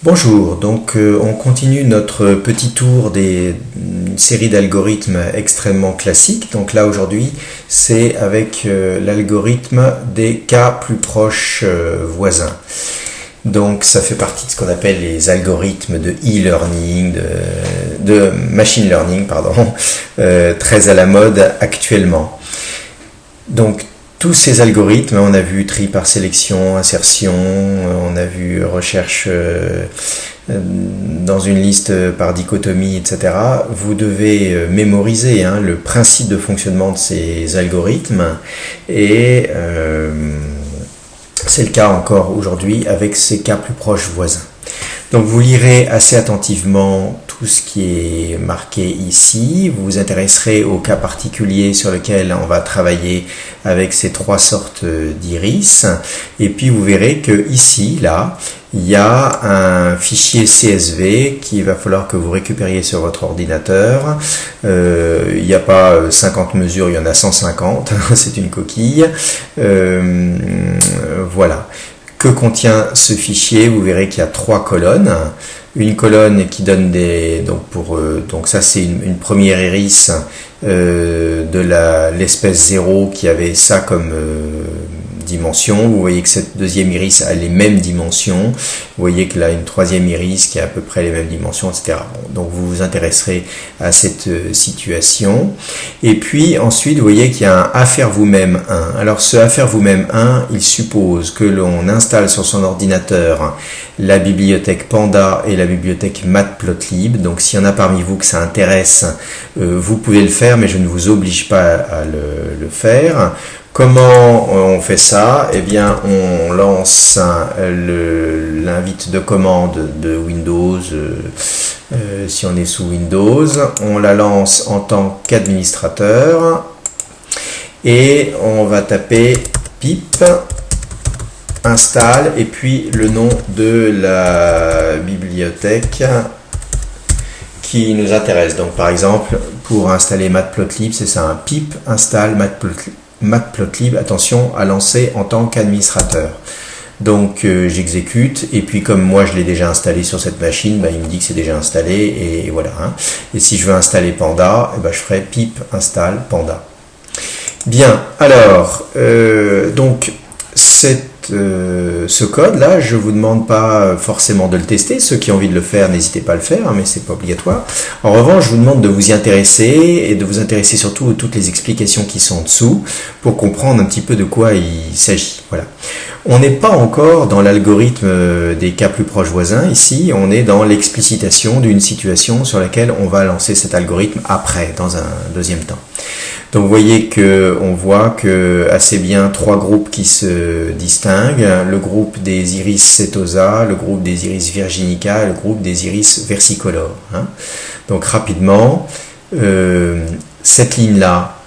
Bonjour, donc on continue notre petit tour des séries d'algorithmes extrêmement classiques. Donc là aujourd'hui c'est avec l'algorithme des cas plus proches voisins. Donc ça fait partie de ce qu'on appelle les algorithmes de e-learning, de machine learning, très à la mode actuellement. Donc tous ces algorithmes, on a vu tri par sélection, insertion, on a vu recherche dans une liste par dichotomie, etc. Vous devez mémoriser le principe de fonctionnement de ces algorithmes et c'est le cas encore aujourd'hui avec ces cas plus proches voisins. Donc vous lirez assez attentivement tout ce qui est marqué ici, vous vous intéresserez au cas particulier sur lequel on va travailler avec ces trois sortes d'iris, et puis vous verrez que ici, là, il y a un fichier CSV qu'il va falloir que vous récupériez sur votre ordinateur. Il n'y a pas 50 mesures, il y en a 150, c'est une coquille. Voilà. Que contient ce fichier? Vous verrez qu'il y a trois colonnes. Une colonne qui donne des... Donc ça c'est une première iris de l'espèce 0 qui avait ça comme dimension. Vous voyez que cette deuxième iris a les mêmes dimensions. Vous voyez que là une troisième iris qui a à peu près les mêmes dimensions, etc. Bon, donc vous vous intéresserez à cette situation. Et puis ensuite vous voyez qu'il y a un à faire vous-même 1. Alors ce à faire vous-même 1, il suppose que l'on installe sur son ordinateur la bibliothèque Panda et la bibliothèque Matplotlib. Donc s'il y en a parmi vous que ça intéresse, vous pouvez le faire, mais je ne vous oblige pas à le faire. Comment on fait ça? Eh bien, on lance l'invite de commande de Windows, si on est sous Windows. On la lance en tant qu'administrateur et on va taper pip install et puis le nom de la bibliothèque qui nous intéresse. Donc par exemple, pour installer Matplotlib, c'est ça, un pip install Matplotlib, attention à lancer en tant qu'administrateur. Donc j'exécute et puis comme moi je l'ai déjà installé sur cette machine, il me dit que c'est déjà installé et voilà. Et si je veux installer Panda, je ferai pip install Panda. Bien, alors donc ce code là, je vous demande pas forcément de le tester. Ceux qui ont envie de le faire, n'hésitez pas à le faire, mais c'est pas obligatoire. En revanche, je vous demande de vous y intéresser et de vous intéresser surtout à toutes les explications qui sont en dessous pour comprendre un petit peu de quoi il s'agit. Voilà. On n'est pas encore dans l'algorithme des cas plus proches voisins. Ici, on est dans l'explicitation d'une situation sur laquelle on va lancer cet algorithme après, dans un deuxième temps. Donc vous voyez qu'on voit que assez bien trois groupes qui se distinguent, le groupe des iris setosa, le groupe des iris virginica et le groupe des iris versicolores. Donc rapidement, cette ligne-là,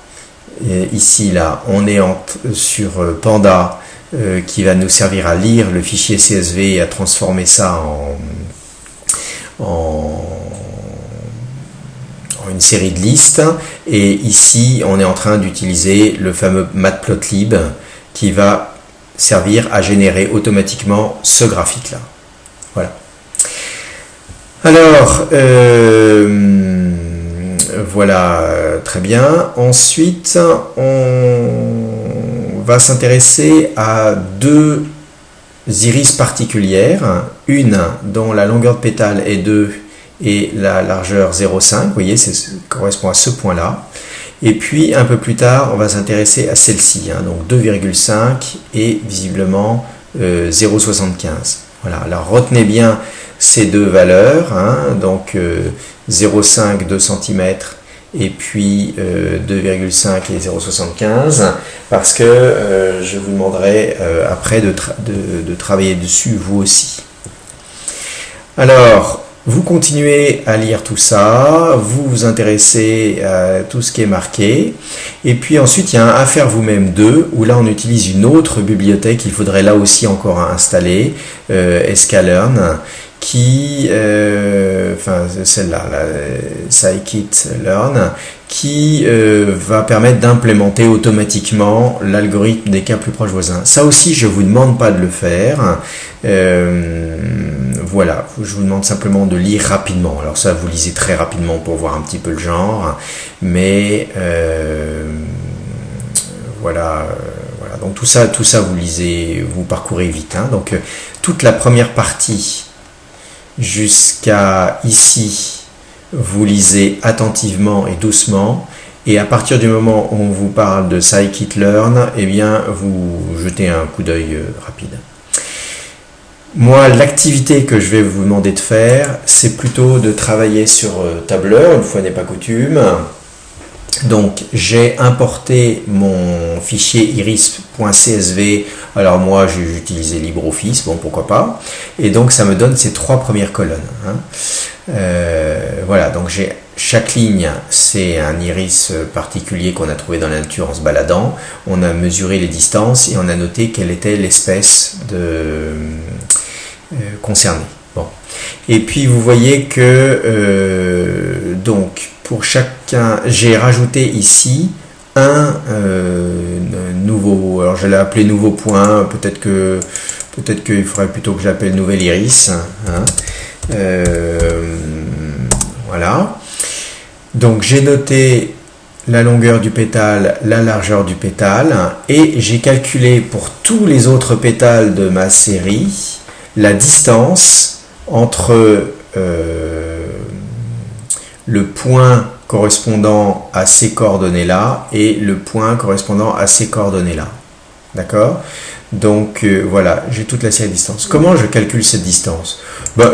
ici, là, on est sur Panda qui va nous servir à lire le fichier CSV et à transformer ça en une série de listes, et ici on est en train d'utiliser le fameux Matplotlib qui va servir à générer automatiquement ce graphique là. Voilà. Alors voilà, très bien. Ensuite on va s'intéresser à deux iris particulières, une dont la longueur de pétale est 2 et la largeur 0,5, vous voyez, ça correspond à ce point-là. Et puis, un peu plus tard, on va s'intéresser à celle-ci, donc 2,5 et visiblement 0,75. Voilà, alors retenez bien ces deux valeurs, donc 0,5, 2 cm, et puis 2,5 et 0,75, parce que je vous demanderai après de travailler dessus, vous aussi. Alors, vous continuez à lire tout ça, vous vous intéressez à tout ce qui est marqué, et puis ensuite il y a un à faire vous-même 2, où là on utilise une autre bibliothèque, il faudrait là aussi encore installer, sklearn, qui, celle-là, scikit-learn, qui va permettre d'implémenter automatiquement l'algorithme des cas plus proches voisins. Ça aussi, je ne vous demande pas de le faire. voilà, je vous demande simplement de lire rapidement. Alors ça, vous lisez très rapidement pour voir un petit peu le genre, mais voilà, voilà. Donc tout ça, vous lisez, vous parcourez vite. Hein. Donc toute la première partie jusqu'à ici, vous lisez attentivement et doucement. Et à partir du moment où on vous parle de Scikit-learn, eh bien, vous jetez un coup d'œil rapide. Moi, l'activité que je vais vous demander de faire, c'est plutôt de travailler sur tableur, une fois n'est pas coutume. Donc, j'ai importé mon fichier iris.csv. Alors moi, j'ai utilisé LibreOffice, bon, pourquoi pas. Et donc, ça me donne ces 3 premières colonnes. Hein. Voilà, donc j'ai chaque ligne, c'est un iris particulier qu'on a trouvé dans la nature en se baladant. On a mesuré les distances et on a noté quelle était l'espèce concernée. Bon. Et puis vous voyez que donc pour chacun, j'ai rajouté ici un nouveau, alors je l'ai appelé nouveau point, peut-être qu'il faudrait plutôt que j'appelle nouvel iris. Hein. Voilà. Donc j'ai noté la longueur du pétale, la largeur du pétale, et j'ai calculé pour tous les autres pétales de ma série la distance entre le point correspondant à ces coordonnées-là et le point correspondant à ces coordonnées-là. D'accord ? Donc voilà, j'ai toute la série de distances. Comment je calcule cette distance?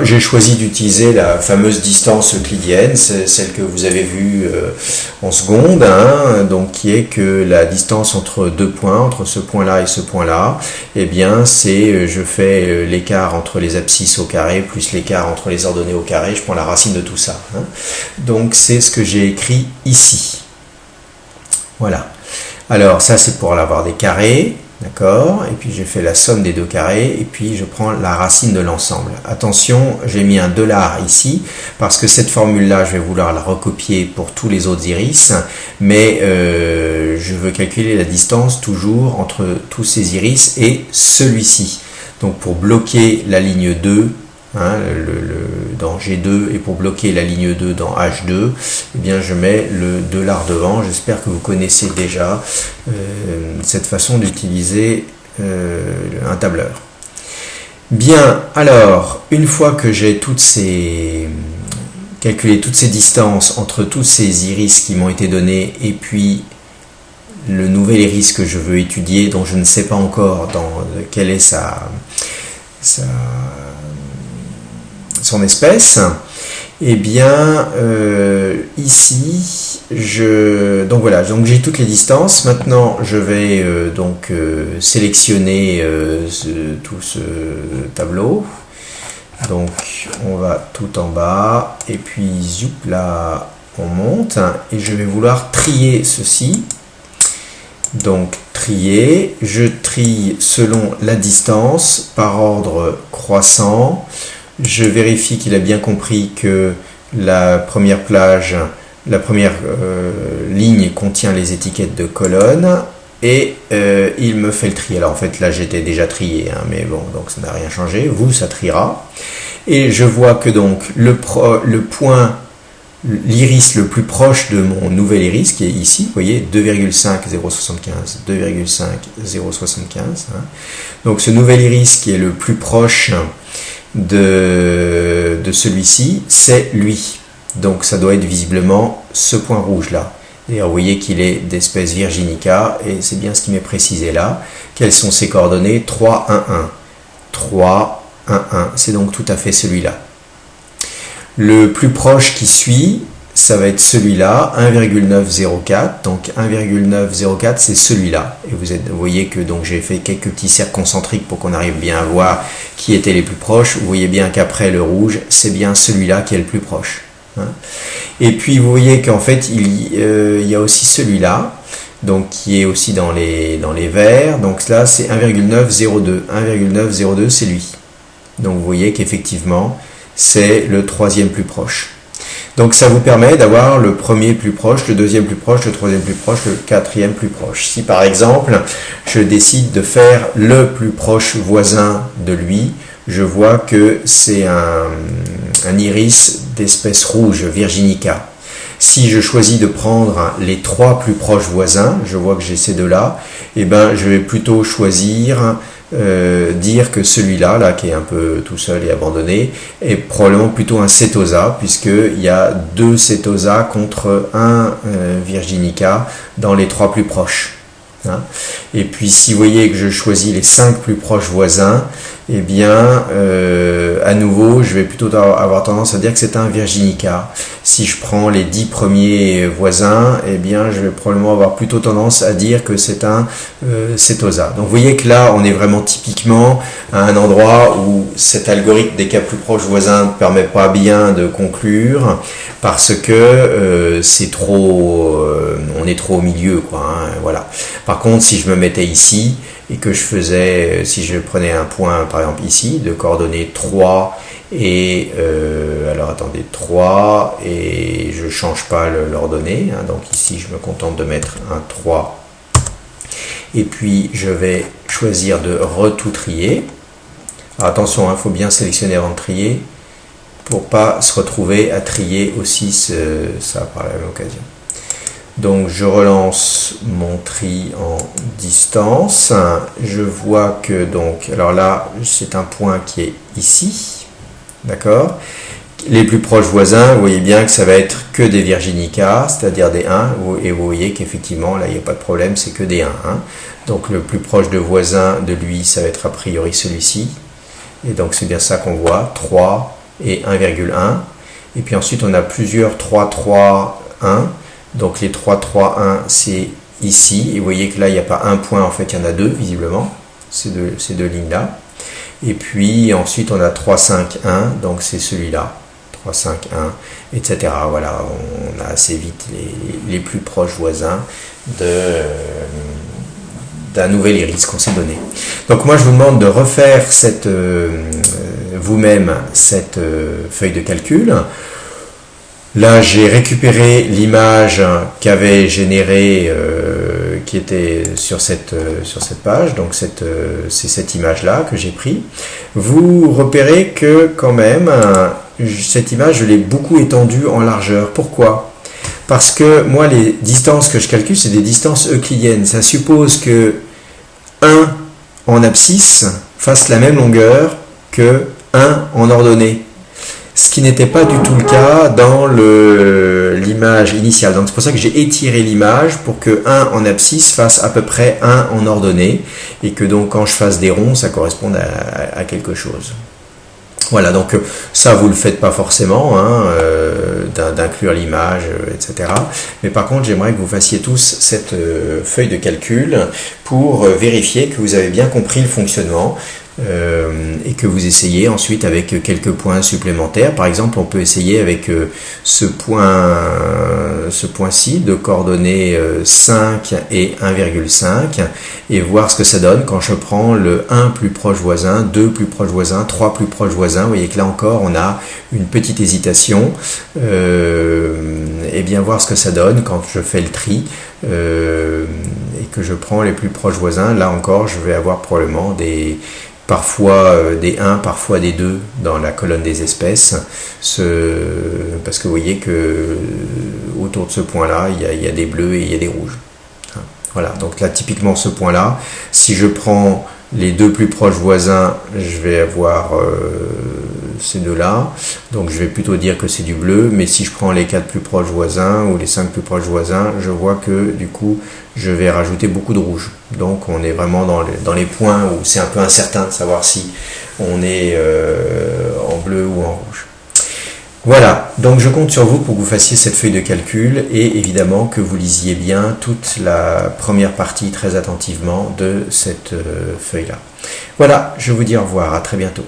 J'ai choisi d'utiliser la fameuse distance euclidienne, c'est celle que vous avez vue en seconde, hein, donc qui est que la distance entre deux points, entre ce point-là et ce point-là, eh bien c'est, je fais l'écart entre les abscisses au carré plus l'écart entre les ordonnées au carré, je prends la racine de tout ça. Hein. Donc c'est ce que j'ai écrit ici. Voilà. Alors ça c'est pour avoir des carrés. D'accord, et puis j'ai fait la somme des deux carrés et puis je prends la racine de l'ensemble. Attention, j'ai mis un $, ici parce que cette formule-là, je vais vouloir la recopier pour tous les autres iris, mais je veux calculer la distance toujours entre tous ces iris et celui-ci. Donc pour bloquer la ligne 2, hein, dans G2 et pour bloquer la ligne 2 dans H2, eh bien je mets le $, devant. J'espère que vous connaissez déjà cette façon d'utiliser un tableur. Bien, alors, une fois que j'ai calculé toutes ces distances entre tous ces iris qui m'ont été donnés et puis le nouvel iris que je veux étudier, dont je ne sais pas encore quelle est son espèce, et bien ici donc voilà, donc j'ai toutes les distances. Maintenant je vais sélectionner tout ce tableau. Donc on va tout en bas et puis zoup, là on monte et je vais vouloir trier ceci. Donc trier, je trie selon la distance par ordre croissant. Je vérifie qu'il a bien compris que la première ligne contient les étiquettes de colonnes et il me fait le tri. Alors en fait là j'étais déjà trié, hein, mais bon, donc ça n'a rien changé. Vous, ça triera. Et je vois que donc l'iris le plus proche de mon nouvel iris, qui est ici, vous voyez, 2,5075, 2,5075. Hein. Donc ce nouvel iris qui est le plus proche de celui-ci, c'est lui. Donc ça doit être visiblement ce point rouge là. Et vous voyez qu'il est d'espèce Virginica et c'est bien ce qui m'est précisé là. Quelles sont ses coordonnées? 3, 1, 1. 3, 1, 1. C'est donc tout à fait celui-là. Le plus proche qui suit, ça va être celui-là, 1,904. Donc 1,904, c'est celui-là. Et vous voyez que donc j'ai fait quelques petits cercles concentriques pour qu'on arrive bien à voir qui étaient les plus proches. Vous voyez bien qu'après le rouge, c'est bien celui-là qui est le plus proche. Hein. Et puis vous voyez qu'en fait, il y a aussi celui-là, donc qui est aussi dans les verts. Donc là, c'est 1,902. 1,902, c'est lui. Donc vous voyez qu'effectivement, c'est le troisième plus proche. Donc ça vous permet d'avoir le premier plus proche, le deuxième plus proche, le troisième plus proche, le quatrième plus proche. Si par exemple, je décide de faire le plus proche voisin de lui, je vois que c'est un iris d'espèce rouge, Virginica. Si je choisis de prendre les 3 plus proches voisins, je vois que j'ai ces deux-là, et ben je vais plutôt choisir, dire que celui-là, là, qui est un peu tout seul et abandonné, est probablement plutôt un Setosa, puisqu'il y a 2 Setosa contre un Virginica dans les 3 plus proches. Hein. Et puis si vous voyez que je choisis les 5 plus proches voisins, eh bien à nouveau je vais plutôt avoir tendance à dire que c'est un Virginica. Si je prends les 10 premiers voisins, eh bien je vais probablement avoir plutôt tendance à dire que c'est un Setosa. Donc vous voyez que là on est vraiment typiquement à un endroit où cet algorithme des cas plus proches voisins ne permet pas bien de conclure, parce que c'est trop, on est trop au milieu, quoi, hein, voilà. Par contre, si je me mettais ici et que je faisais, si je prenais un point par exemple ici de coordonnées 3 et alors attendez, 3 et je change pas l'ordonnée, hein, donc ici je me contente de mettre un 3 et puis je vais choisir de tout trier. Alors, attention, il faut bien sélectionner avant de trier pour pas se retrouver à trier aussi ça par la même occasion. Donc je relance mon tri en distance, je vois que donc, alors là c'est un point qui est ici, d'accord. Les plus proches voisins, vous voyez bien que ça va être que des Virginica, c'est-à-dire des 1, et vous voyez qu'effectivement là il n'y a pas de problème, c'est que des 1. Hein. Donc le plus proche de voisin de lui, ça va être a priori celui-ci, et donc c'est bien ça qu'on voit, 3 et 1,1, et puis ensuite on a plusieurs 3, 3, 1, donc les 3, 3, 1 c'est ici, et vous voyez que là il n'y a pas un point, en fait il y en a 2 visiblement, ces deux lignes là, et puis ensuite on a 3, 5, 1, donc c'est celui-là, 3, 5, 1, etc. Voilà, on a assez vite les plus proches voisins d'un nouvel iris qu'on s'est donné. Donc moi je vous demande de refaire vous-même cette feuille de calcul. Là j'ai récupéré l'image qu'avait générée, qui était sur cette page, donc c'est cette image là que j'ai pris. Vous repérez que quand même cette image je l'ai beaucoup étendue en largeur. Pourquoi ? Parce que moi les distances que je calcule c'est des distances euclidiennes. Ça suppose que 1 en abscisse fasse la même longueur que 1 en ordonnée. Ce qui n'était pas du tout le cas dans l'image initiale. Donc c'est pour ça que j'ai étiré l'image pour que 1 en abscisse fasse à peu près 1 en ordonnée, et que donc quand je fasse des ronds, ça corresponde à quelque chose. Voilà, donc ça vous le faites pas forcément, hein, d'inclure l'image, etc. Mais par contre, j'aimerais que vous fassiez tous cette feuille de calcul pour vérifier que vous avez bien compris le fonctionnement. Et que vous essayez ensuite avec quelques points supplémentaires. Par exemple, on peut essayer avec ce point-ci de coordonnées 5 et 1,5 et voir ce que ça donne quand je prends le 1 plus proche voisin, 2 plus proche voisin, 3 plus proche voisin. Vous voyez que là encore, on a une petite hésitation. Et bien voir ce que ça donne quand je fais le tri et que je prends les plus proches voisins. Là encore, je vais avoir probablement parfois des 1, parfois des 2 dans la colonne des espèces, parce que vous voyez que autour de ce point-là, il y a des bleus et il y a des rouges. Voilà, donc là typiquement ce point-là, si je prends les 2 plus proches voisins, je vais avoir ces deux-là, donc je vais plutôt dire que c'est du bleu, mais si je prends les 4 plus proches voisins ou les 5 plus proches voisins, je vois que du coup je vais rajouter beaucoup de rouge. Donc on est vraiment dans les points où c'est un peu incertain de savoir si on est en bleu ou en rouge. Voilà, donc je compte sur vous pour que vous fassiez cette feuille de calcul et évidemment que vous lisiez bien toute la première partie très attentivement de cette feuille-là. Voilà, je vous dis au revoir, à très bientôt.